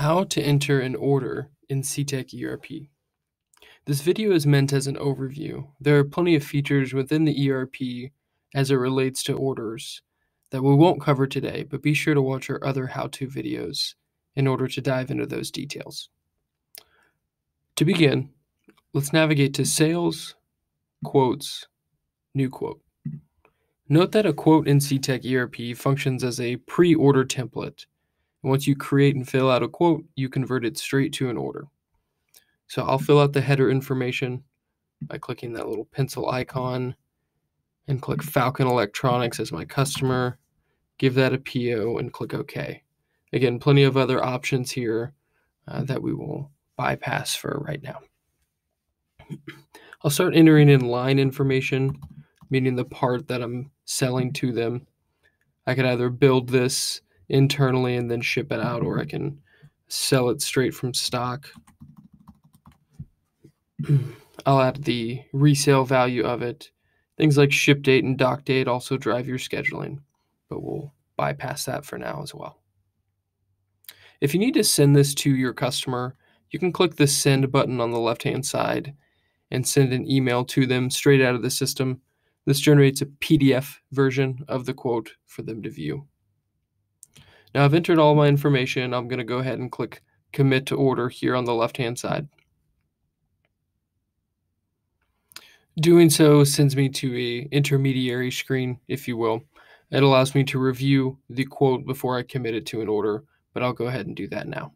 How to enter an order in Cetec ERP. This video is meant as an overview. There are plenty of features within the ERP as it relates to orders that we won't cover today, but be sure to watch our other how-to videos in order to dive into those details. To begin, let's navigate to Sales, Quotes, New Quote. Note that a quote in Cetec ERP functions as a pre-order template. Once you create and fill out a quote, you convert it straight to an order. So I'll fill out the header information by clicking that little pencil icon and click Falcon Electronics as my customer, give that a PO and click OK. Again, plenty of other options here that we will bypass for right now. I'll start entering in line information, meaning the part that I'm selling to them. I could either build this internally and then ship it out, or I can sell it straight from stock. I'll add the resale value of it. Things like ship date and dock date also drive your scheduling, but we'll bypass that for now as well. If you need to send this to your customer, you can click the send button on the left-hand side and send an email to them straight out of the system. This generates a PDF version of the quote for them to view. Now I've entered all my information. I'm going to go ahead and click Commit to Order here on the left-hand side. Doing so sends me to an intermediary screen, if you will. It allows me to review the quote before I commit it to an order, but I'll go ahead and do that now.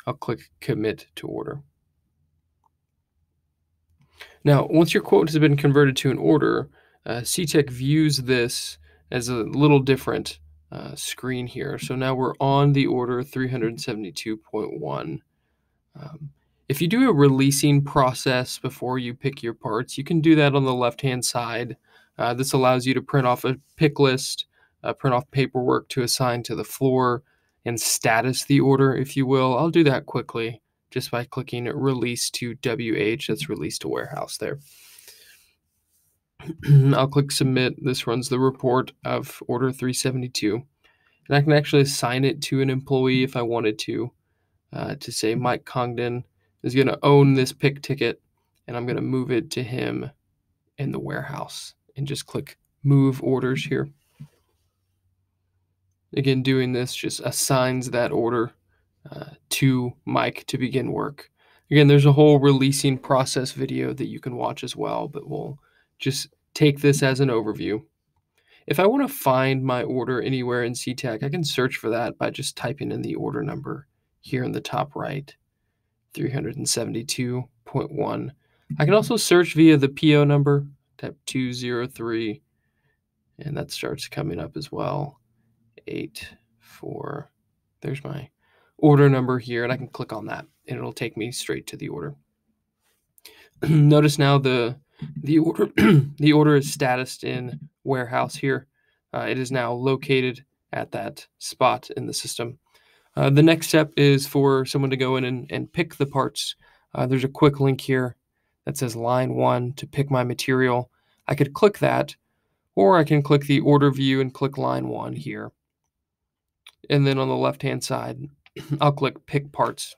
I'll click Commit to Order. Now, once your quote has been converted to an order, Cetec views this as a little different screen here. So now we're on the order 372.1. If you do a releasing process before you pick your parts, you can do that on the left-hand side. This allows you to print off a pick list, print off paperwork to assign to the floor, and status the order, if you will. I'll do that quickly just by clicking Release to WH. That's Release to Warehouse there. I'll click Submit. This runs the report of Order 372. And I can actually assign it to an employee if I wanted to say Mike Congdon is going to own this pick ticket, and I'm going to move it to him in the warehouse and just click Move Orders here. Again, doing this just assigns that order to Mike to begin work. Again, there's a whole releasing process video that you can watch as well, but we'll just take this as an overview. If I want to find my order anywhere in Cetec, I can search for that by just typing in the order number here in the top right, 372.1. I can also search via the PO number, type 203, and that starts coming up as well. 84. There's my order number here, and I can click on that, and it'll take me straight to the order. Notice now the order the order is statused in warehouse here. It is now located at that spot in the system. The next step is for someone to go in and pick the parts. There's a quick link here that says line 1 to pick my material. I could click that, or I can click the order view and click line 1 here. And then on the left-hand side, I'll click Pick Parts.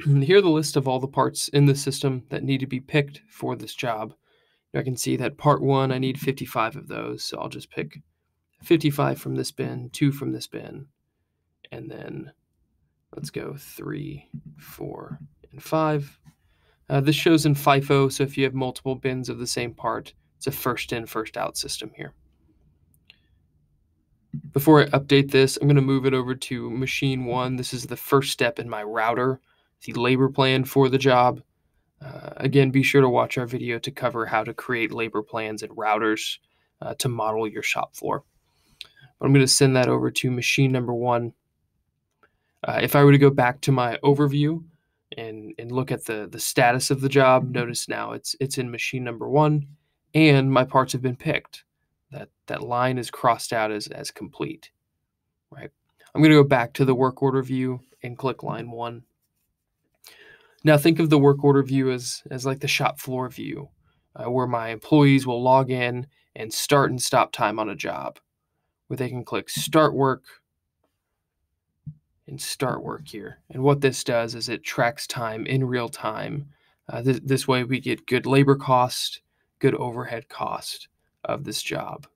Here are the list of all the parts in the system that need to be picked for this job. I can see that part 1, I need 55 of those, so I'll just pick 55 from this bin, 2 from this bin, and then let's go 3, 4, and 5. This shows in FIFO, so if you have multiple bins of the same part, it's a first in, first out system here. Before I update this, I'm going to move it over to machine 1. This is the first step in my router, the labor plan for the job. Again, be sure to watch our video to cover how to create labor plans and routers to model your shop floor. But I'm going to send that over to machine number 1. If I were to go back to my overview and look at the status of the job, notice now it's in machine number 1, and my parts have been picked. That line is crossed out as complete, right? I'm going to go back to the work order view and click line 1. Now think of the work order view as like the shop floor view, where my employees will log in and start and stop time on a job, where they can click Start Work, and start work here. And what this does is it tracks time in real time. This way we get good labor cost, good overhead cost of this job.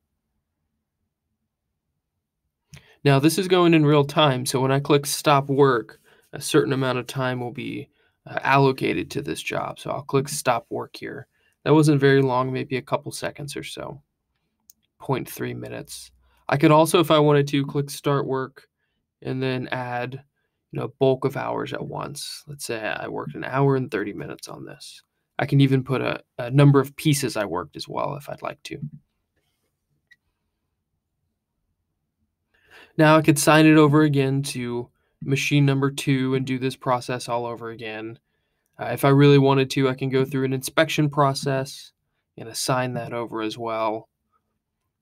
Now this is going in real time, so when I click stop work, a certain amount of time will be allocated to this job. So I'll click stop work here. That wasn't very long, maybe a couple seconds or so, zero point 0.3 minutes. I could also, if I wanted to, click start work and then add bulk of hours at once. Let's say I worked an hour and 30 minutes on this. I can even put a number of pieces I worked as well if I'd like to. Now I could sign it over again to machine number 2 and do this process all over again. If I really wanted to, I can go through an inspection process and assign that over as well.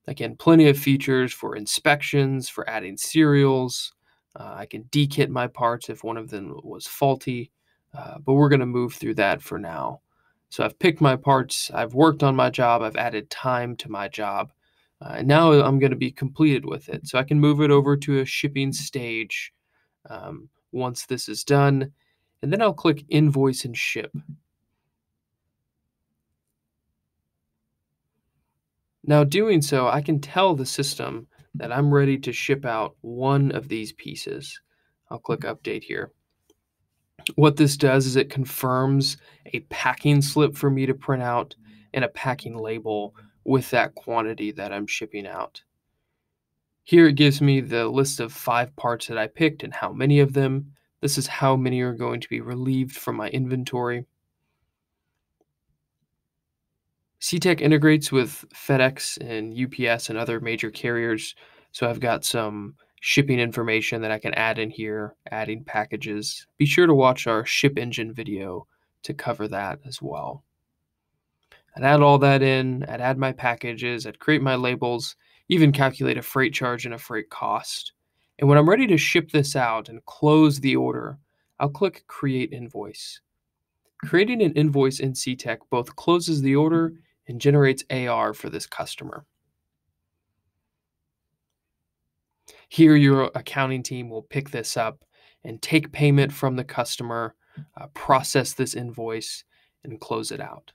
Again, plenty of features for inspections, for adding serials. I can dekit my parts if one of them was faulty, but we're going to move through that for now. So I've picked my parts, I've worked on my job, I've added time to my job, and now I'm going to be completed with it. So I can move it over to a shipping stage once this is done, and then I'll click invoice and ship. Now, doing so, I can tell the system that I'm ready to ship out one of these pieces. I'll click update here. What this does is it confirms a packing slip for me to print out and a packing label with that quantity that I'm shipping out. Here it gives me the list of 5 parts that I picked and how many of them. This is how many are going to be relieved from my inventory. Cetec integrates with FedEx and UPS and other major carriers, so I've got some shipping information that I can add in here, adding packages. Be sure to watch our ship engine video to cover that as well. I'd add all that in, I'd add my packages, I'd create my labels, even calculate a freight charge and a freight cost. And when I'm ready to ship this out and close the order, I'll click Create Invoice. Creating an invoice in Cetec both closes the order and generates AR for this customer. Here, your accounting team will pick this up and take payment from the customer, process this invoice, and close it out.